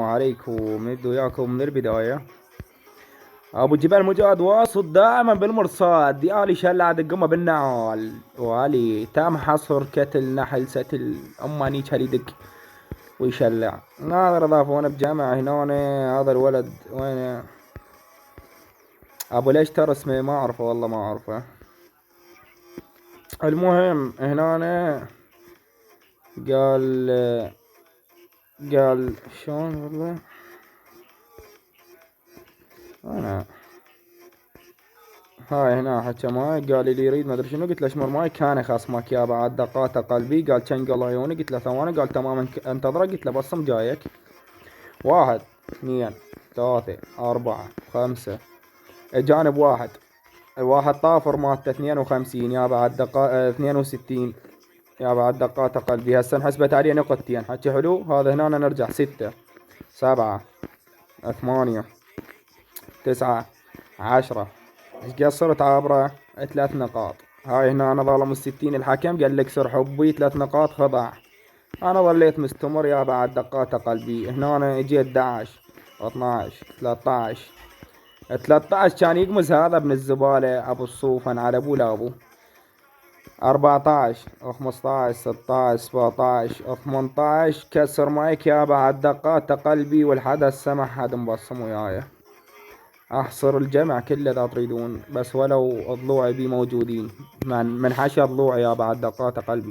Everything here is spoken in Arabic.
عليكم، نبدأ وياكم من البداية. أبو جبال مجاد واصل دائما بالمرصاد، يالي شلع دقمة بالنعال، والي تام حصر كتل نحل ستل أماني شالي دق ويشلع. ناظر إضافة وأنا بجامعة هنا، هذا الولد وين أبو ليش ترى اسمه ما أعرفه والله ما أعرفه. المهم هنا قال شلون والله أنا هاي هنا حكى معي، قال لي يريد ما ادري شنو، قلت له اشمر معي، كان خصمك يا بعد دقات قلبي، قال شنقل عيوني، قلت له ثواني، قال تمام انتظره، قلت له بصم جايك. 1 2 3 4 5 جانب واحد طافر مالته 52 يا بعد 62 يا بعد دقات قلبي. هسه انحسبت عليه نقطتين، حكي حلو. هذا هنا نرجع 6 7 8 9 10. ايش قصرت عابره 3 نقاط. هاي هنا انا ظالم الستين، الحكم قال لك سر حبي 3 نقاط خضع. انا ظليت مستمر يا بعد دقات قلبي. هنا أنا اجيت 11 12 13 كان يقمز هذا ابن الزبالة ابو الصوفن على ابو لابو. 14 و15 16 17 18 كسر مايك يا بعد دقات قلبي، والحدث سمح حد مبصم وياي. احصر الجمع كله اذا تريدون، بس ولو ضلوعي بي موجودين، من حشى ضلوعي يا بعد دقات قلبي.